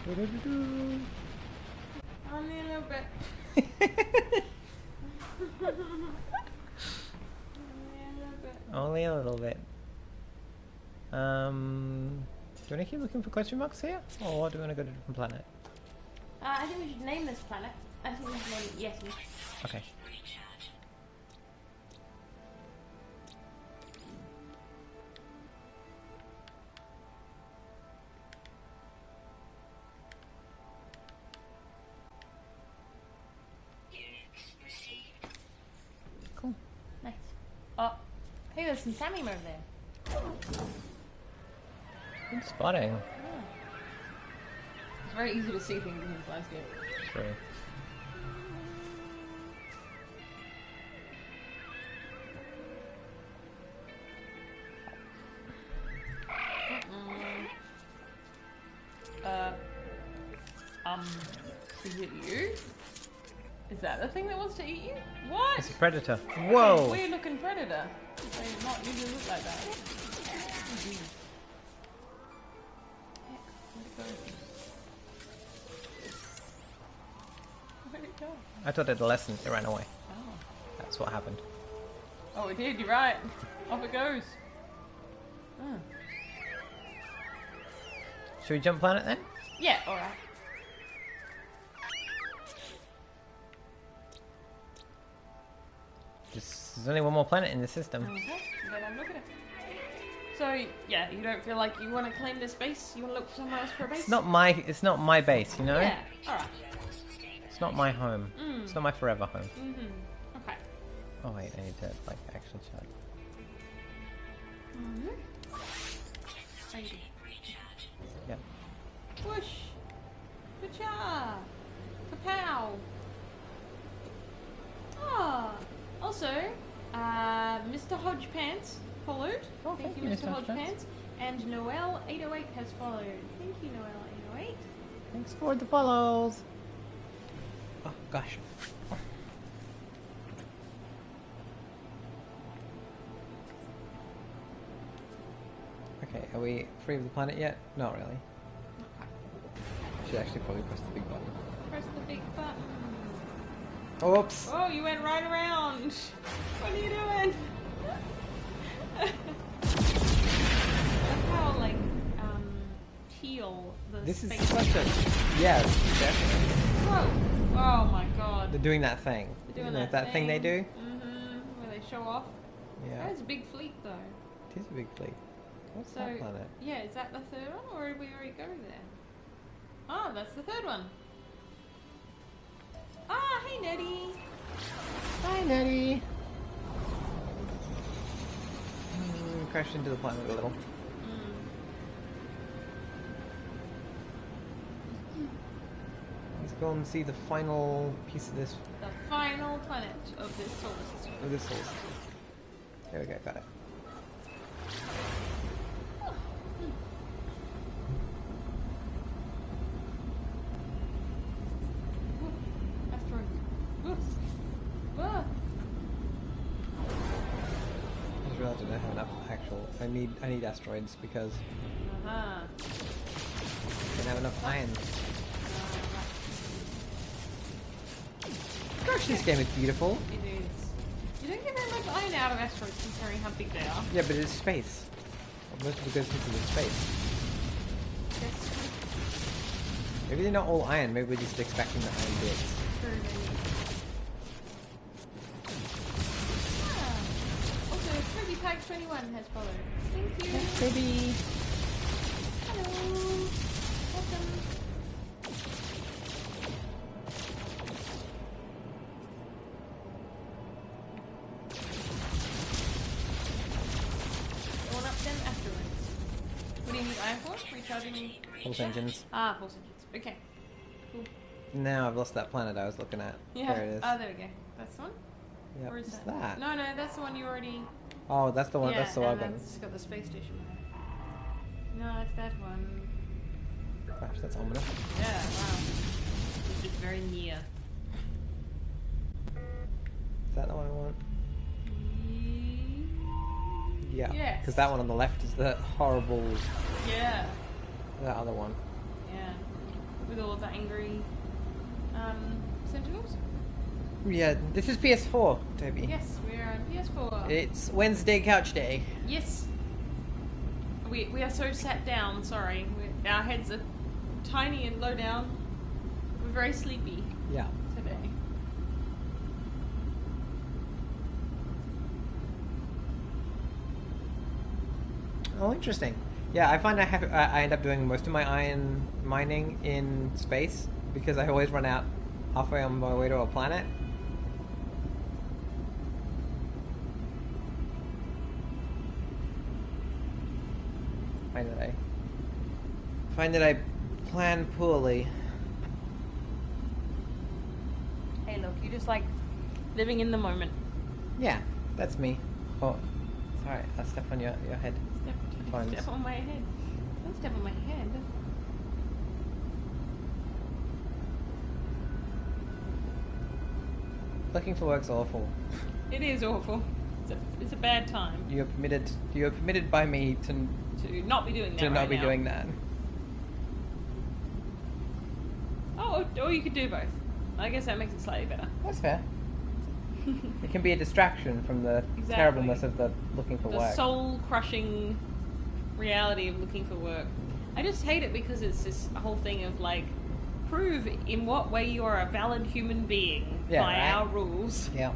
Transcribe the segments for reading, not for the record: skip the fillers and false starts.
Do-do-do-do. Only a little bit. Only a little bit. Do you want to keep looking for question marks here? Or do you want to go to a different planet? I think we should name this planet. I think we should name it Yeti. Okay. Cool. Nice. Oh, hey, there's some Sammy over there. Good spotting. Yeah. It's very easy to see things in this landscape. True. Is it you? Is that the thing that wants to eat you? What? It's a predator. Whoa! Weird looking predator. They do not usually look like that. Where'd it go? I thought it had a lesson. It ran away. Oh. That's what happened. Oh, it did. You're right. Off it goes. Oh. Should we jump planet then? Yeah, alright. There's only one more planet in the system. Okay, then I'm looking at it. So, yeah, you don't feel like you want to claim this base? You want to look somewhere else for a base? It's not my base, you know? Yeah, alright. It's not my home. It's not my forever home. Okay. Oh wait, I need to like actually chat. Yep. Whoosh! Ka-cha! Kapow! Ah! Also, Mr. Hodgepants followed. Oh, thank you, Mr. Hodgepants. And Noel808 has followed. Thank you, Noel808. Thanks for the follows. Oh gosh. Okay, are we free of the planet yet? Not really. Should actually probably press the big button. Press the big button. Oh, oops! Oh, you went right around. What are you doing? That's how, like, teal the This is space such a... Yeah, definitely. Whoa! Oh my god. They're doing that thing. They're doing Isn't it that thing they do? Where they show off. Yeah. That is a big fleet, though. It is a big fleet. What's So, that planet? yeah, is that the third one, or did we already go there? Oh, that's the third one. Ah, hey, Nettie. Hi, Nettie. Crashed into the planet a little. Let's go and see the final piece of this. The final planet of this solar system. Of this solar system. There we go, got it. Asteroid. Ah. I just realized I don't have enough actual. I need asteroids because Uh-huh. I don't have enough iron. Gosh, this game is beautiful. It is. You don't get very much iron out of asteroids considering how big they are. Yeah, but it's space. Most of it goes into the space. That's Maybe they're not all iron. Maybe we're just expecting the iron bits. true. Ah. Also, Toby Tag 21 has followed. Thank you. Maybe. Hello. Welcome. Going up them asteroids. What do you need iron for? Recharging. Pulse engines. Ah, pulse engines. Okay. Cool. Now I've lost that planet I was looking at. Yeah. There it is. Oh, there we go. That's the one? Yep. Or is What's that? that? No, that's the one you already... Oh, that's the one. Yeah, that's the and wagon. it's got the space station. No, it's that one. Gosh, that's ominous. Yeah, wow. It's just very near. Is that the one I want? Yeah. Yes. Because that one on the left is the horrible. Yeah. That other one. Yeah. with all of the angry sentinels. Yeah, this is PS4, Toby. Yes, we are on PS4. It's Wednesday couch day. Yes. We are so sat down, sorry. Our heads are tiny and low down. We're very sleepy Yeah. today. Oh, interesting. Yeah, I find I end up doing most of my iron mining in space because I always run out halfway on my way to a planet. Find that I plan poorly. Hey, look, you just like living in the moment. Yeah, that's me. Oh, sorry, I'll step on your head. Step on my head. Don't step on my head. Looking for work's awful. It is awful. It's a bad time. You are permitted by me to not be doing that. to not right be now. doing that. Oh, or you could do both. I guess that makes it slightly better. That's fair. It can be a distraction from the Exactly. terribleness of the looking for The work. soul-crushing reality of looking for work. I just hate it because it's this whole thing of like, prove in what way you are a valid human being Yeah, by right. our rules. Yeah.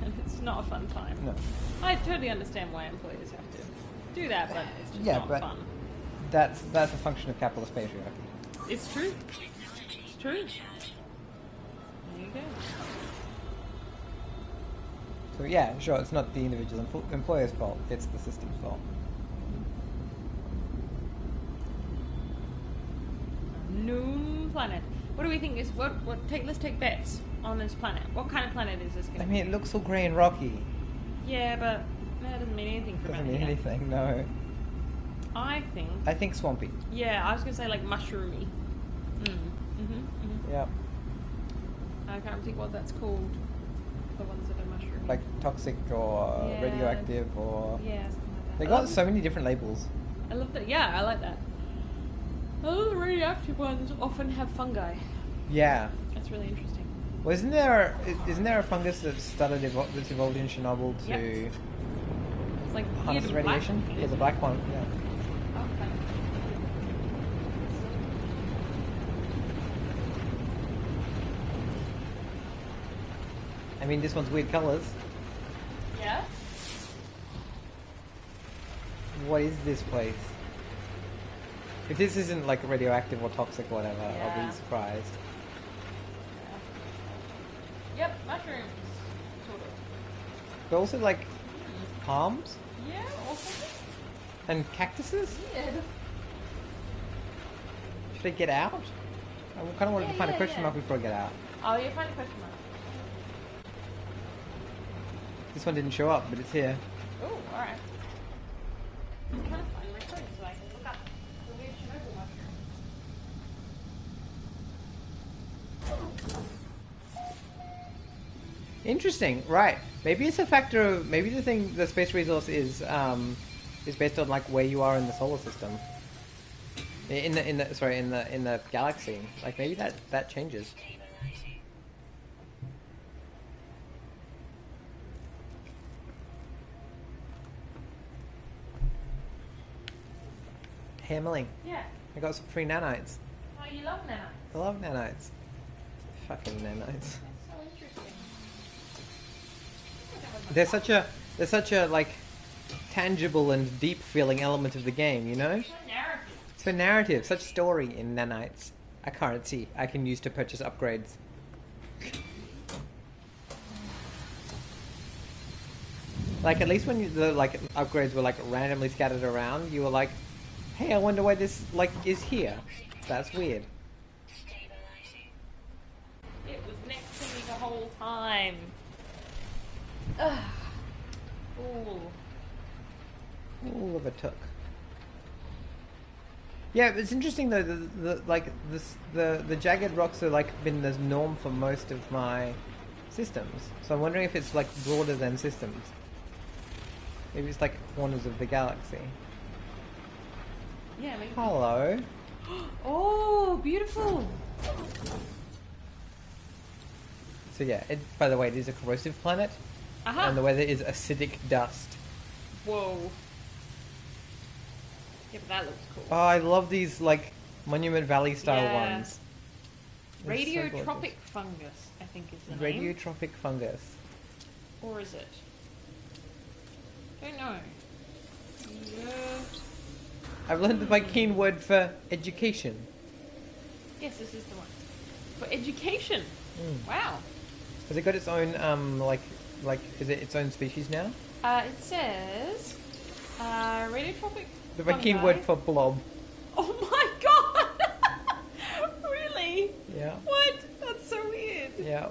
And it's not a fun time. No. I totally understand why employers have to do that, but it's just Yeah, not but- fun. That's a function of capitalist patriarchy. It's true. It's true. There you go. So yeah, sure, it's not the individual employer's fault, it's the system's fault. New planet. What do we think is let's take bets on this planet. What kind of planet is this going to I be? mean, it looks all grey and rocky. Yeah, but that doesn't mean anything for Doesn't about mean here. anything, no. I think swampy. yeah, I was gonna say like mushroomy. Yeah. I can't think what that's called. The ones that are mushroomy. Like toxic or Yeah. radioactive or... yeah, something like that. They I got love so many different labels. I love that. Yeah, I like that. I love the radioactive ones often have fungi. Yeah. That's really interesting. Well, isn't there a fungus that's that's evolved in Chernobyl to Yep. It's like harness weird black. radiation? Yeah, the black one. Yeah. Okay. I mean, this one's weird colours. Yeah. What is this place? If this isn't like radioactive or toxic or whatever, I'll Yeah. be surprised. Yep, mushrooms. Sort of. But also like palms Yeah, also and cactuses. weird. Should I get out? I kind of wanted Yeah, to find a yeah, question yeah. mark before I get out. Oh, you find a question mark. This one didn't show up, but it's here. Oh, alright. I'm trying to find my phone so I can look up the weird Chernobyl mushroom. Interesting, right? Maybe it's a factor of maybe the space resource is based on like where you are in the solar system. In the galaxy. Like maybe that changes. Hey Emily, Yeah. I got some free nanites. Oh, you love nana. I love nanites. Fucking nanites. That's so interesting. They're such a like tangible and deep feeling element of the game, you know? It's a narrative. So narrative, such story in nanites. A currency I can use to purchase upgrades. Like at least when the like upgrades were like randomly scattered around, you were like, "Hey, I wonder why this like is here." That's weird. It was next to me the whole time. Ugh. Ooh. All of a took. Yeah, it's interesting though. The jagged rocks are like been the norm for most of my systems. So I'm wondering if it's like broader than systems. Maybe it's like corners of the galaxy. Yeah, maybe. Hello. Oh, beautiful. So yeah, by the way, it is a corrosive planet, Aha. and the weather is acidic dust. Whoa. Yeah, but that looks cool. Oh, I love these like Monument Valley style Yeah. ones. They're so gorgeous. Radiotropic fungus, I think is the name. Radiotropic fungus. Or is it? Don't know. Yeah. I've learned my keen word for education. Yes, this is the one. For education. Wow. Has it got its own like is it its own species now? It says radiotropic My keen fungi. word for blob. Oh my god! Really? Yeah. What? That's so weird. Yeah.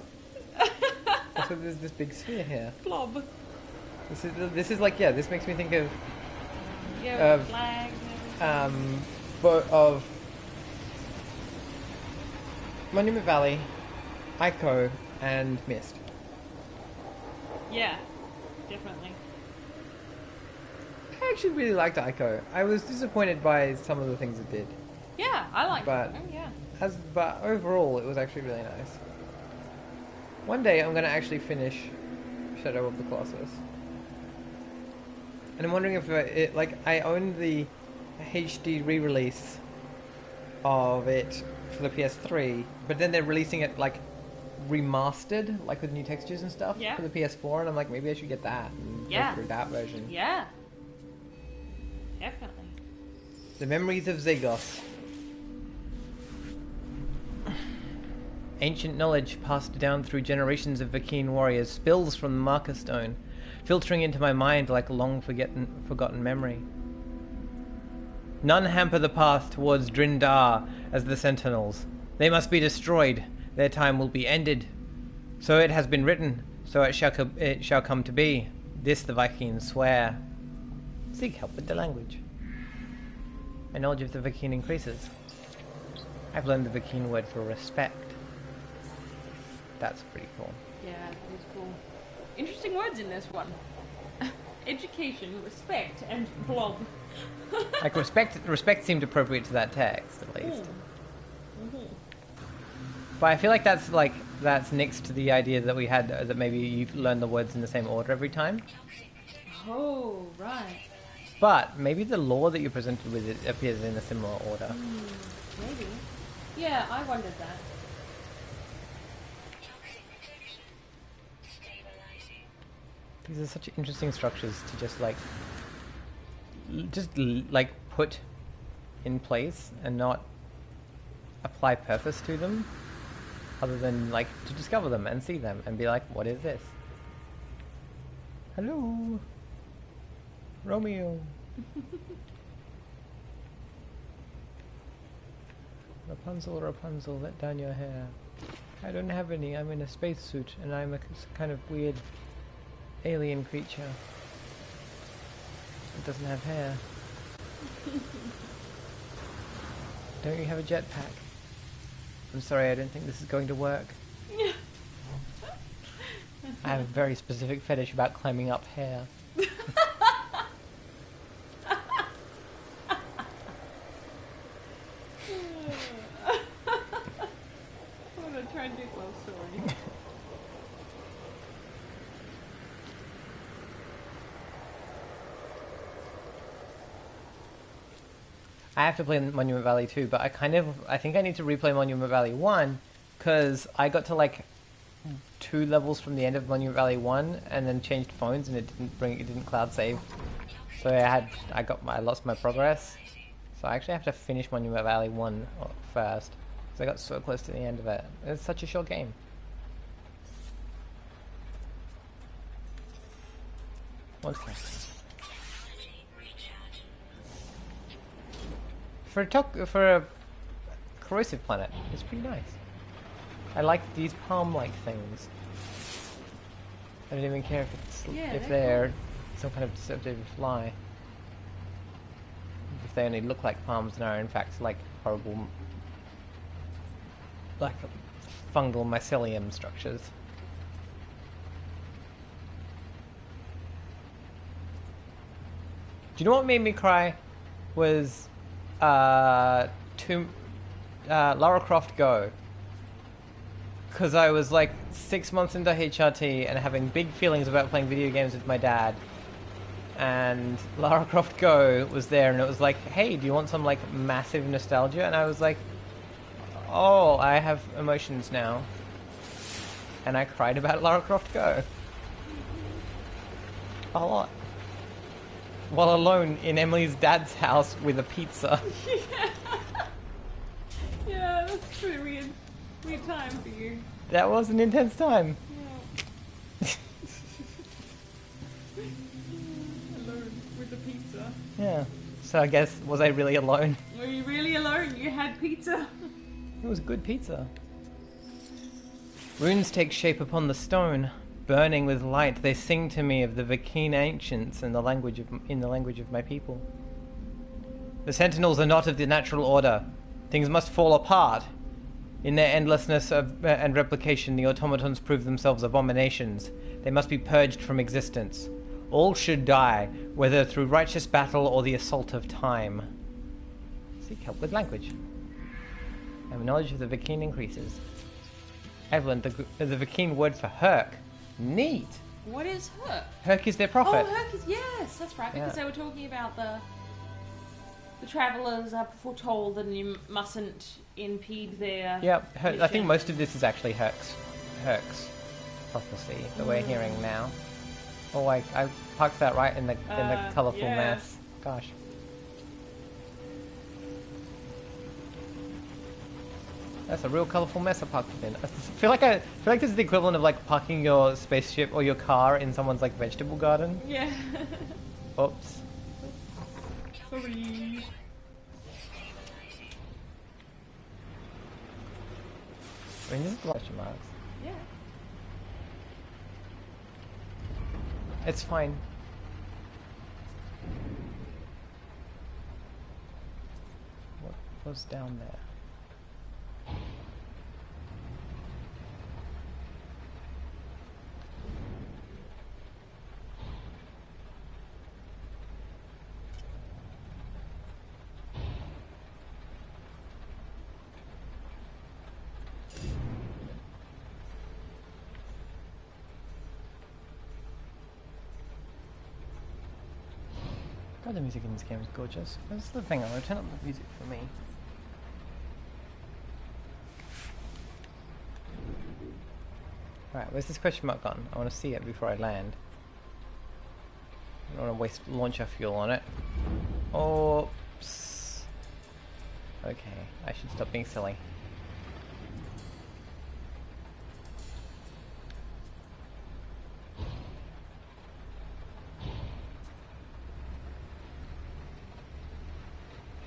So there's this big sphere here. Blob. This is like, yeah, this makes me think of Yeah, Of- flags and everything. of Monument Valley, Ico, and Mist. Yeah, definitely. I actually really liked Ico. I was disappointed by some of the things it did. Yeah, I like But- it. Oh, yeah. But overall, it was actually really nice. One day, I'm going to actually finish Shadow of the Colossus. And I'm wondering if I own the HD re-release of it for the PS3, but then they're releasing it like remastered, like with new textures and stuff Yeah. for the PS4, and I'm like, maybe I should get that and Yeah. go through that version. Yeah. Definitely. The Memories of Zagos. Ancient knowledge passed down through generations of Vakine warriors spills from the marker stone, filtering into my mind like a long forgotten memory. None hamper the path towards Drindar as the Sentinels. They must be destroyed. Their time will be ended. So it has been written. So it shall come to be. This the Vikings swear. Seek help with the language. My knowledge of the Vakine increases. I've learned the Vakine word for respect. That's pretty cool. Yeah, that is cool. Interesting words in this one. Education, respect, and blob. Like respect seemed appropriate to that text at least. But I feel like that's next to the idea that we had that maybe you learn the words in the same order every time. Oh, right. But maybe the lore that you're presented with it appears in a similar order. Maybe. Yeah, I wondered that. These are such interesting structures to just like put in place and not apply purpose to them, other than like to discover them and see them and be like, what is this? Hello, Romeo. Rapunzel, Rapunzel, let down your hair. I don't have any. I'm in a spacesuit and I'm a kind of weird alien creature. It doesn't have hair. Don't you have a jetpack? I'm sorry, I don't think this is going to work. I have a very specific fetish about climbing up hair. I'm gonna try and do love story. I have to play Monument Valley 2, but I think I need to replay Monument Valley 1, because I got to like 2 levels from the end of Monument Valley 1 and then changed phones and it didn't cloud save. So I lost my progress. So I actually have to finish Monument Valley 1 first, because I got so close to the end of it. It's such a short game. One second. For a corrosive planet, it's pretty nice. I like these palm-like things. I don't even care if they're some kind of deceptive lie. If they only look like palms and are in fact like horrible, like fungal mycelium structures. Do you know what made me cry? Was to Lara Croft Go. Because I was like 6 months into HRT and having big feelings about playing video games with my dad. And Lara Croft Go was there, and it was like, hey, do you want some like massive nostalgia? And I was like, oh, I have emotions now. And I cried about Lara Croft Go. A lot. While alone in Emily's dad's house with a pizza. Yeah. Yeah, that's pretty weird time for you. That was an intense time. Yeah. Alone with the pizza. Yeah. So I guess, was I really alone? Were you really alone? You had pizza? It was good pizza. Runes take shape upon the stone. Burning with light, they sing to me of the Vakine ancients in the language of my people. The sentinels are not of the natural order. Things must fall apart. In their endlessness and replication, the automatons prove themselves abominations. They must be purged from existence. All should die, whether through righteous battle or the assault of time. Seek help with language. And knowledge of the Vakine increases. I've learned the Vakine word for Herc. Neat. What is Herc? Herc is their prophet. Oh, Herc is, yes, that's right, because they were talking about the travellers are foretold and you mustn't impede their Yep, I think mission. most of this is actually Herc's prophecy that we're hearing now. Oh, I parked that right in the colourful yeah. mess. Gosh. That's a real colourful mess I parked it in. I feel like this is the equivalent of like parking your spaceship or your car in someone's like vegetable garden. Yeah. Oops. Sorry. I mean, this is question marks. Yeah. It's fine. What was down there? God, the music in this game is gorgeous. That's the thing, I'm gonna turn up the music for me. Right, where's this question mark gone? I want to see it before I land. I don't want to waste launcher fuel on it. Oops. Okay, I should stop being silly.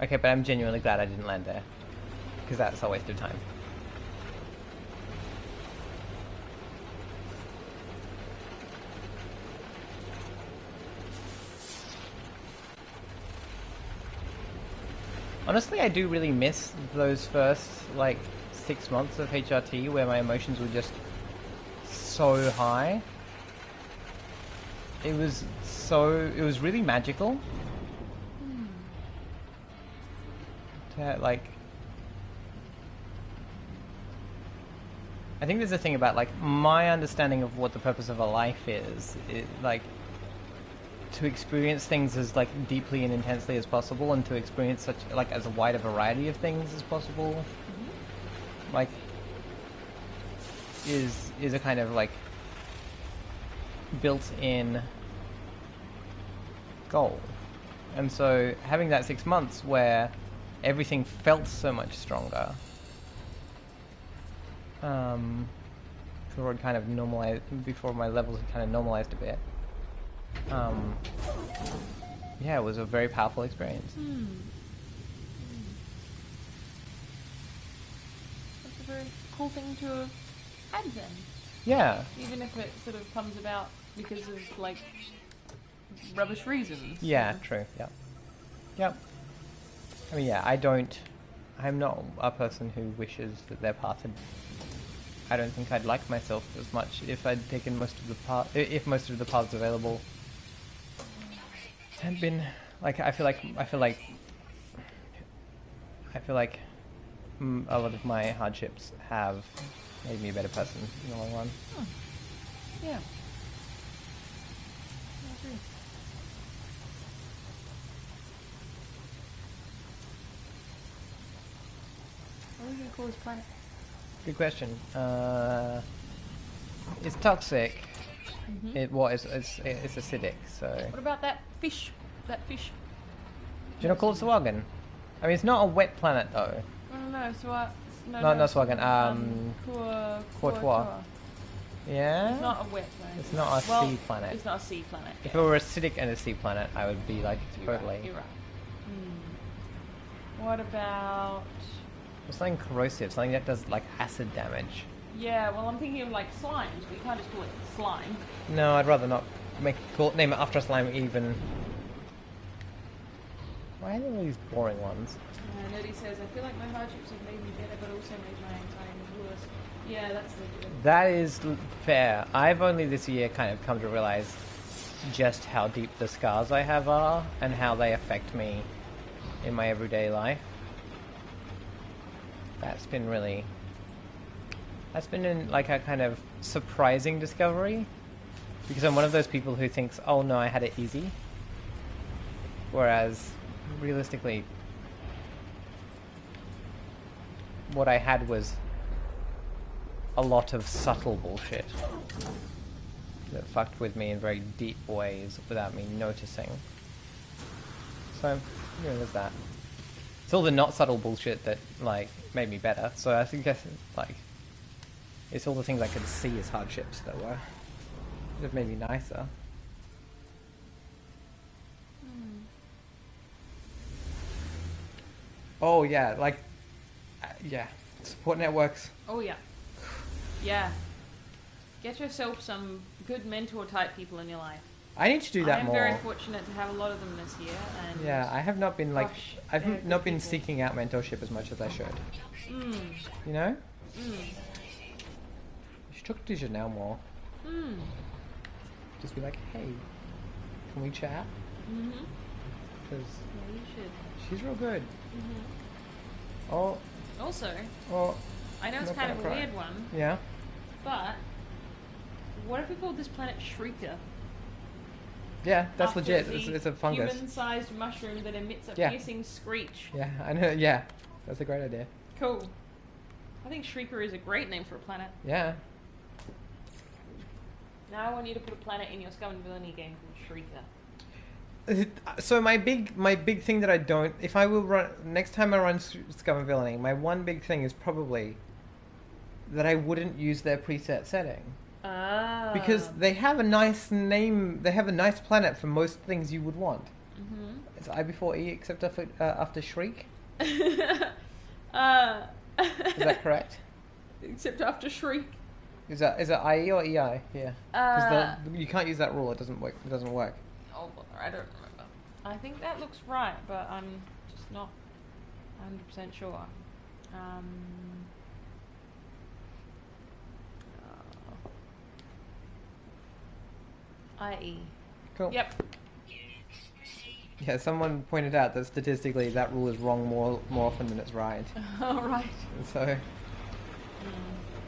Okay, but I'm genuinely glad I didn't land there. Because that's a waste of time. Honestly, I do really miss those first, like, 6 months of HRT where my emotions were just so high. It was really magical. Like, I think there's a thing about like my understanding of what the purpose of a life is, like to experience things as like deeply and intensely as possible, and to experience such like as a wide a variety of things as possible, like is a kind of like built-in goal. And so having that 6 months where everything felt so much stronger. Before it kind of normalized, before my levels had kind of normalized a bit. Yeah, it was a very powerful experience. That's a very cool thing to have had then. Yeah. Even if it sort of comes about because of like rubbish reasons. Yeah, true. Yep. Yep. I mean, yeah, I'm not a person who wishes that their path had... I don't think I'd like myself as much if I'd taken most of the path, if most of the paths available had been, like, I feel like I feel like a lot of my hardships have made me a better person in the long run. Oh. Yeah. I agree. What are we going to call this planet? Good question. It's toxic. Mm-hmm. It's acidic. So. What about that fish? That fish. Do you not call it Swagan? I mean, it's not a wet planet though. No, No, not Swagan. Courtois. Yeah. It's not a wet planet. It's not a sea planet. It's not a sea planet. If it were acidic and a sea planet, I would be like totally. You're right. What about? Or something corrosive, something that does like acid damage. Yeah, well, I'm thinking of like slimes, but you can't just call it slime. No, I'd rather not name it after a slime even. Why are there all these boring ones? Nerdy says, I feel like my hardships have made me better, but also made my anxiety worse. Yeah, that's legit. That is fair. I've only this year kind of come to realize just how deep the scars I have are and how they affect me in my everyday life. That's been like a kind of surprising discovery, because I'm one of those people who thinks, oh no, I had it easy, whereas realistically what I had was a lot of subtle bullshit that fucked with me in very deep ways without me noticing. So, there's that. It's all the not subtle bullshit that, like, made me better. So I think, like, it's all the things I could see as hardships that made me nicer. Oh, yeah, like, yeah. Support networks. Oh, yeah. Yeah. Get yourself some good mentor type people in your life. I need to do that more. I'm very fortunate to have a lot of them this year. And yeah, I have not been gosh, I've not been seeking out mentorship as much as I should. You know? You should talk to Janelle more. Just be like, hey, can we chat? Because yeah, you should. she's real good. Oh. Also, Oh. I know it's kind of a weird one. Yeah. But what if we called this planet Shrieker? Yeah, that's After legit. the It's a fungus. human-sized mushroom that emits a Yeah. piercing screech. Yeah, I know. Yeah, that's a great idea. Cool. I think Shrieker is a great name for a planet. Yeah. Now I want you to put a planet in your Scum and Villainy game called Shrieker. So my big thing that I don't, if I will run next time I run Scum and Villainy, my one big thing is probably that I wouldn't use their preset setting. Ah. Because they have a nice name, they have a nice planet for most things you would want. It's I before E except after Shriek. Is that correct? Except after Shriek. Is that IE or EI? Yeah. Because you can't use that rule. It doesn't work. It doesn't work. Oh, I don't remember. I think that looks right, but I'm just not 100% sure. IE. Cool. Yep. Yeah, someone pointed out that statistically that rule is wrong more often than it's right. All right. So,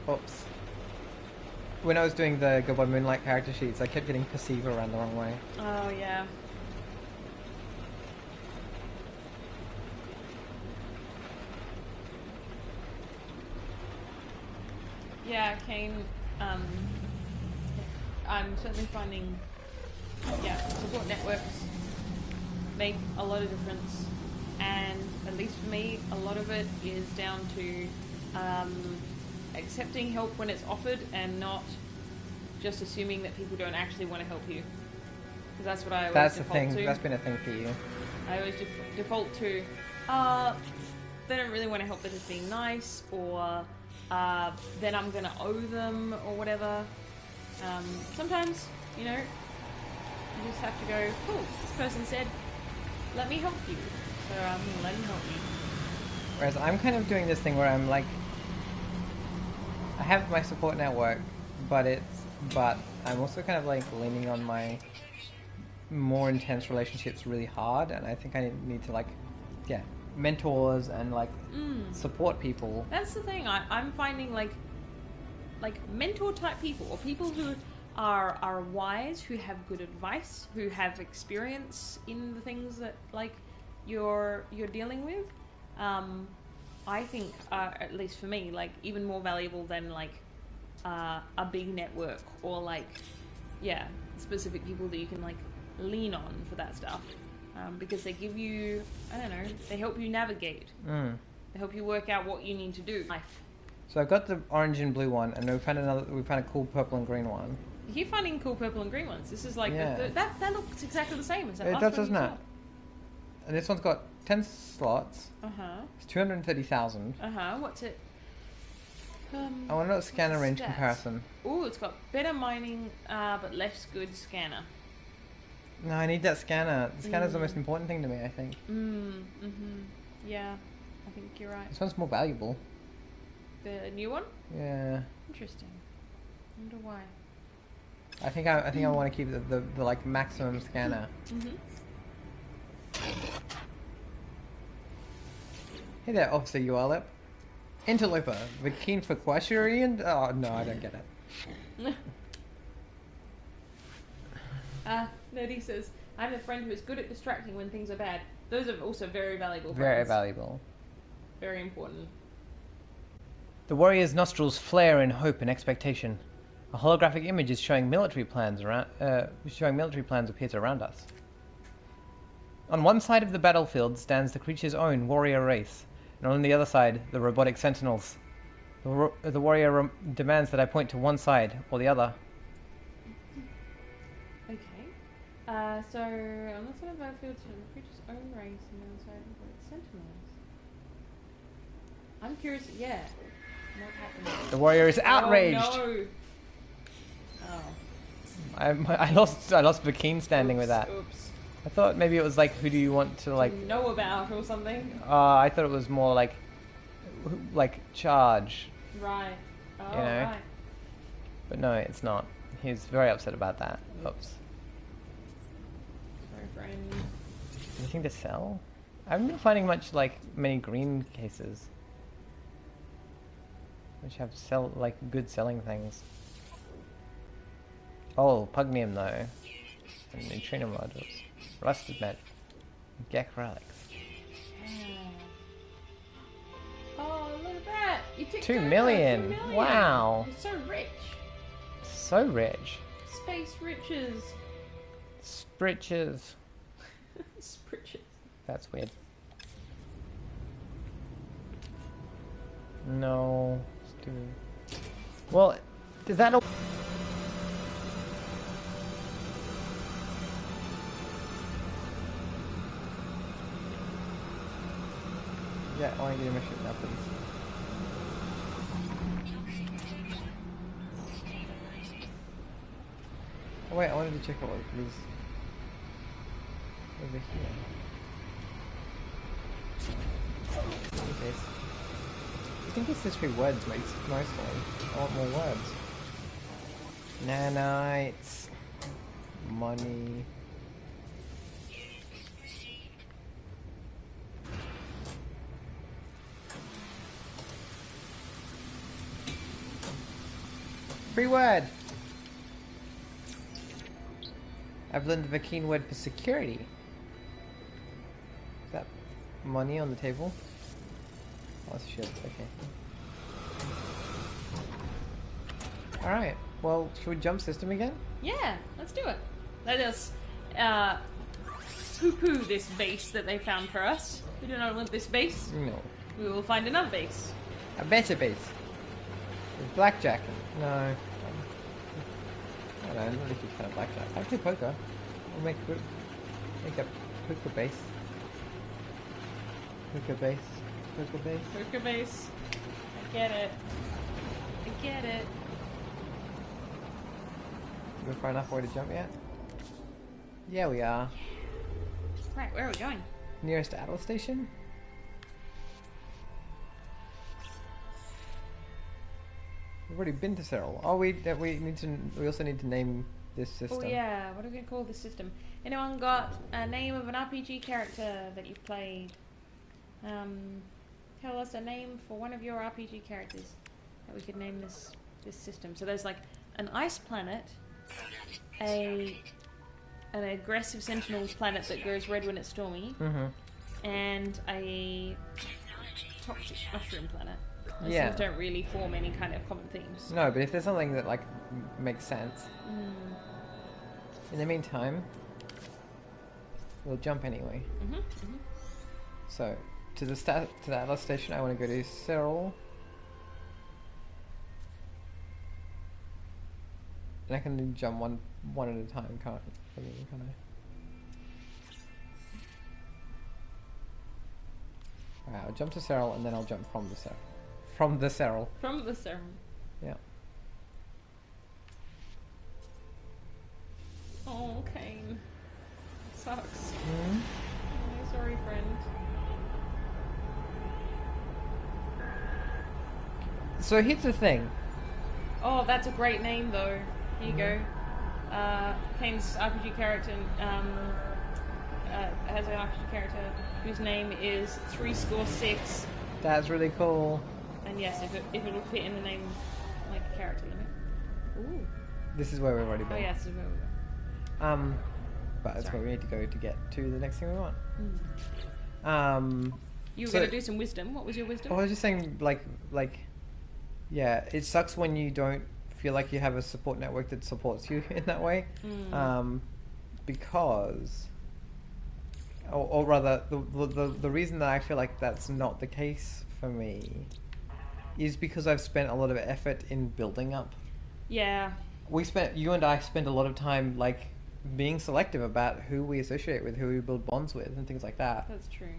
oops. When I was doing the Go by Moonlight character sheets, I kept getting Perceiver around the wrong way. Oh, yeah. Yeah, Kane, I'm certainly finding, support networks make a lot of difference, and at least for me, a lot of it is down to accepting help when it's offered and not just assuming that people don't actually want to help you. Because that's what I always That's the default thing. to. That's been a thing for you. I always default to, they don't really want to help, they're just being nice, or then I'm going to owe them, or whatever. Sometimes, you just have to go, cool, this person said, let me help you, so I'm going to let him help you. Whereas I'm kind of doing this thing where I'm like, I have my support network, but I'm also kind of like leaning on my more intense relationships really hard, and I think I need to like, mentors and like support people. That's the thing. I'm finding like mentor type people, or people who are wise, who have good advice, who have experience in the things that like you're dealing with. I think, at least for me, like even more valuable than like a big network, or like specific people that you can like lean on for that stuff, because they give you, I don't know, they help you navigate. They help you work out what you need to do. Life. So I've got the orange and blue one, and we found a cool purple and green one. You keep finding cool purple and green ones. This is like Yeah. that looks exactly the same as that It last does, one doesn't you it? And this one's got 10 slots. saw. It's 230,000. What's it? I want to know scanner range stats. comparison. Oh, it's got better mining, but less good scanner. No, I need that scanner. The scanner's the most important thing to me, I think. Yeah, I think you're right. This one's more valuable. The new one? Yeah. Interesting. I wonder why. I think I want to keep the like maximum scanner. Hey there, Officer Ualip. Interloper, the keen for Quasherian? Oh no, I don't get it. Nerdy says, I have a friend who is good at distracting when things are bad. Those are also very valuable Very friends. valuable. Very important. The warrior's nostrils flare in hope and expectation. A holographic image is showing military plans appears around us. On one side of the battlefield stands the creature's own warrior race, and on the other side, the robotic sentinels. The warrior demands that I point to one side or the other. Okay. So on the side of the battlefield, the creature's own race, and on the side of the sentinels. I'm curious. Yeah. What happened? The warrior is outraged. Oh, no. Oh. I lost Vakeen standing with that. Oops. I thought maybe it was like, who do you want to like know about or something? I thought it was more like charge. Right. Oh, You know? right. But no, it's not. He's very upset about that. Oops. Sorry, friend. Anything to sell? I haven't been finding many green cases, which have good selling things. Oh, pugnium though, and neutrino modules, rusted met, Gek relics. Oh, look at that! You took 2 over, million. 2 million! Wow. You're so rich. So rich. Space riches. Spritches. Spritches. That's weird. No. Let's do... Well, is that a... Yeah, I want to get him a shit now, please. Oh wait, I wanted to check out what was over here. Okay. I think it's just 3 words mostly. I want more words. Nanites. Money. Free word! I've learned the Vakeen word for security. Is that money on the table? Oh shit, okay. Alright, well, should we jump system again? Yeah, let's do it. Let us poo-poo this base that they found for us. We do not want this base. No. We will find another base. A better base. With blackjack. No. I don't know, I'm not really a huge fan of blackjack. I play poker. We'll make a poker base. Poker base. Poker base. Poker base. I get it. I get it. We're far enough away to jump yet? Yeah, we are. Right, where are we going? Nearest Atlas station? We've already been to Cyril. Oh, we also need to name this system. Oh yeah, what are we gonna call this system? Anyone got a name of an RPG character that you've played? Tell us a name for one of your RPG characters that we could name this system. So there's like an ice planet, an aggressive sentinel planet that goes red when it's stormy, and a toxic mushroom planet. Those things don't really form any kind of common themes. No, but if there's something that like makes sense. In the meantime, we'll jump anyway. So to the Atlas station, I want to go to Cyril. And I can jump one at a time, can't I? Alright, I'll jump to Cyril and then I'll jump from the Cyril. From the Cyril. From the Cyril. Yeah. Oh, Kane. Sucks. Oh, sorry, friend. So here's the thing. Oh, that's a great name, though. Here you go. Kane's RPG character has an RPG character whose name is 36. That's really cool. And yes, if it'll fit in the name, like a character, you know. Ooh. This is where we've already been. Oh yes, this is where we go. But that's where we need to go to get to the next thing we want. You were going to do some wisdom. What was your wisdom? I was just saying, yeah, it sucks when you don't feel like you have a support network that supports you in that way. Because, or rather, the reason that I feel like that's not the case for me is because I've spent a lot of effort in building up. Yeah. You and I spend a lot of time, like, being selective about who we associate with, who we build bonds with, and things like that. That's true.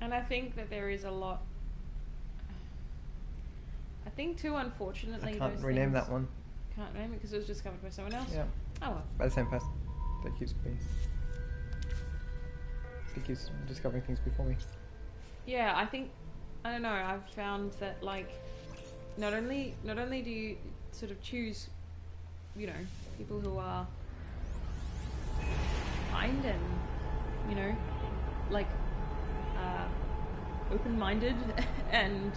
And I think that there is a lot. I think too, unfortunately, I can't rename that one. Can't name it because it was discovered by someone else. Yeah. Oh well. By the same person that keeps discovering things before me. Yeah, I don't know. I've found that like, not only do you sort of choose, you know, people who are kind and, you know, like, open-minded and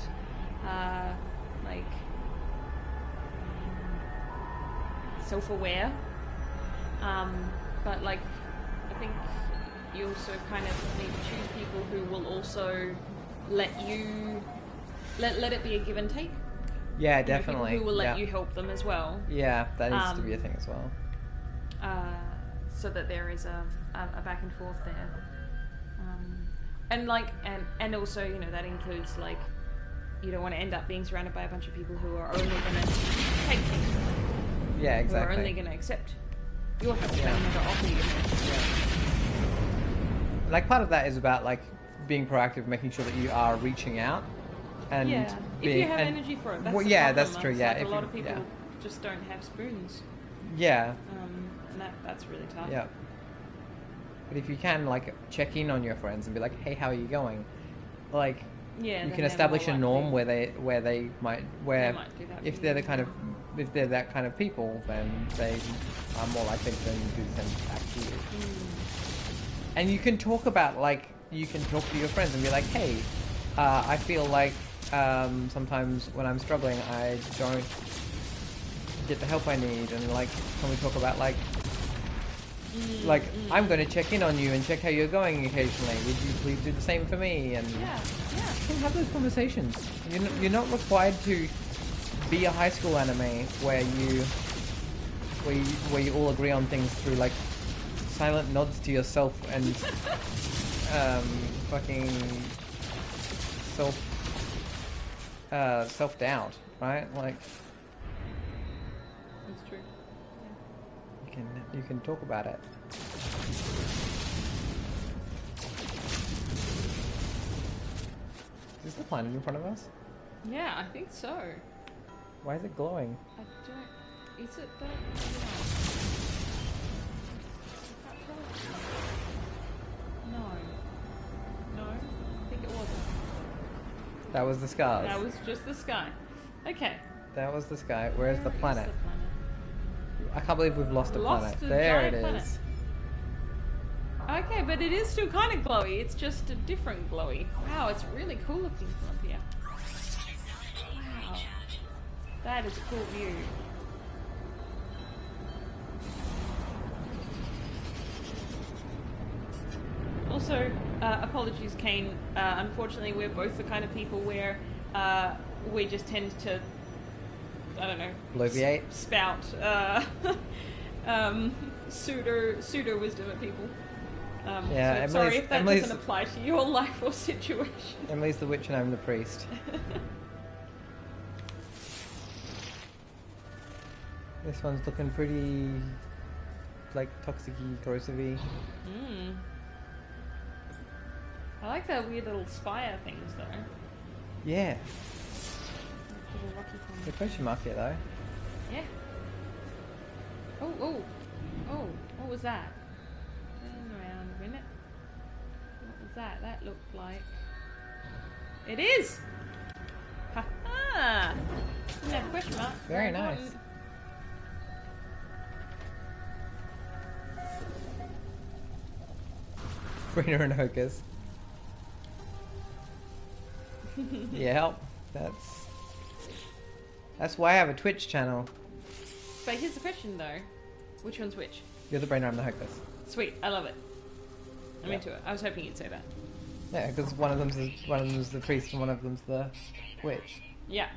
like self-aware, but like I think you also kind of need to choose people who will also let it be a give and take. Yeah, you definitely. Know, people who will let you help them as well. Yeah, that needs to be a thing as well. So that there is a back and forth there. And like, and also, you know, that includes like, you don't want to end up being surrounded by a bunch of people who are only going to take things from you. Yeah, exactly. Who are only going to accept your help and never offer you help. Yeah. Like, part of that is about like being proactive, making sure that you are reaching out, and if you have energy for it. That's well, the yeah, problem. that's true. It's Yeah, like a lot of people just don't have spoons. Yeah. And that's really tough. Yeah. But if you can, like, check in on your friends and be like, "Hey, how are you going?" Like, you can establish a norm where they might if they're that kind of people, then they are more likely to do the same back to you. And you can talk about you can talk to your friends and be like, "Hey, I feel like sometimes when I'm struggling, I don't get the help I need, and like, can we talk about I'm going to check in on you and check how you're going occasionally. Would you please do the same for me?" And have those conversations. You're not required to be a high school anime where you all agree on things through like silent nods to yourself and fucking self doubt, right? Like, that's true. You can talk about it. Is this the planet in front of us? Yeah, I think so. Why is it glowing? I don't. Is it the? No. No, I think it wasn't. That was the stars. That was just the sky. Okay. That was the sky. Where's the Where planet? is the planet? I can't believe we've lost a planet. A There it giant is. planet. Okay, but it is still kind of glowy. It's just a different glowy. Wow, it's really cool looking from up here. Wow. That is a cool view. Also, apologies, Kane. Unfortunately, we're both the kind of people where we just tend to, I don't know, Bloviate. spout pseudo wisdom at people. Yeah, so sorry Emily's- if that Emily's- doesn't apply to your life or situation. Emily's the witch and I'm the priest. This one's looking pretty, like, toxic-y, corrosive-y. Mm. I like the weird little spire things though. Yeah. Little rocky things. The question mark here, though. Yeah. Oh, what was that? Turn around a minute. What was that? That looked like... It is! Ha ha! Didn't have a question mark. Very nice. important. Brina and Hocus. Yeah, that's why I have a Twitch channel. But here's the question though. Which one's which? You're the Brainer, I'm the Hocus. Sweet, I love it. I'm Yeah. into it. I was hoping you'd say that. Yeah, because one of them's the priest and one of them's the witch. Yeah.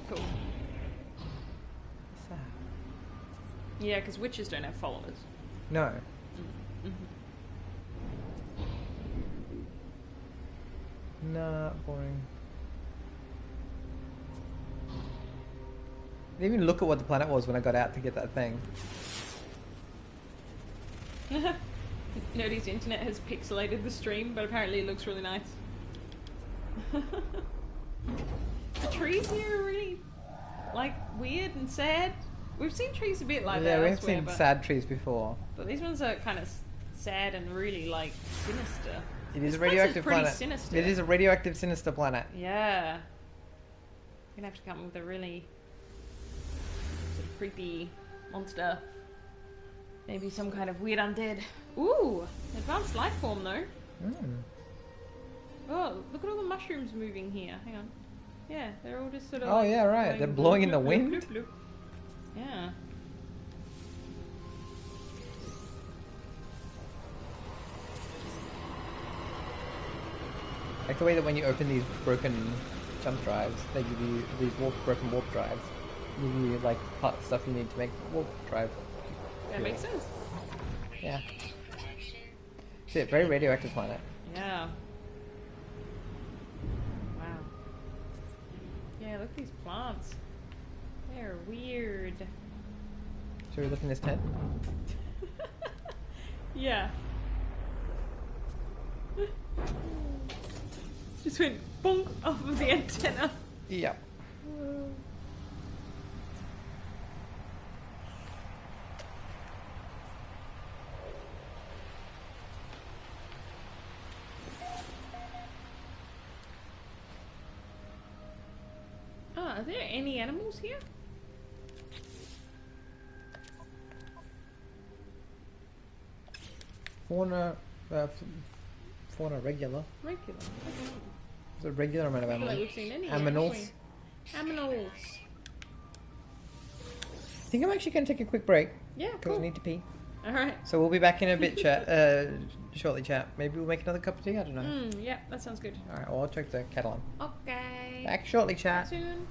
Cool. What's that? Yeah, because witches don't have followers. No. Nah, boring. I didn't even look at what the planet was when I got out to get that thing. Nerdy's internet has pixelated the stream, but apparently it looks really nice. The trees here are really, like, weird and sad. We've seen trees a bit like that Yeah, we've elsewhere, seen but, sad trees before. but these ones are kind of sad and really, like, sinister. It is This a place radioactive pretty planet. sinister. It is a radioactive, sinister planet. Yeah. We're gonna have to come up with a really sort of creepy monster. Maybe some kind of weird undead. Ooh! Advanced life form though. Mm. Oh, look at all the mushrooms moving here. Hang on. Yeah, they're all just sort of Oh, like yeah, right. going They're blowing in the bloop, bloop, wind? bloop, bloop. Yeah. Like the way that when you open these broken jump drives, they give you these broken warp drives. Give you like stuff you need to make warp drive. That makes sense. Yeah. See, very radioactive planet. Yeah. Wow. Yeah, look at these plants. They're weird. Should we look in this tent? Yeah. Just went bonk off of the antenna. Yeah. Are there any animals here? Fauna, fauna regular. Regular. Okay. There's a regular amount of I feel like animals. we've seen any yet, Aminals. haven't we? Aminals. I think I'm actually going to take a quick break Yeah, because cool. I need to pee. Alright. So we'll be back in a bit, shortly, chat. Maybe we'll make another cup of tea. I don't know. Yeah, that sounds good. All right, well, I'll check the kettle on. Okay. Back shortly, chat. Soon.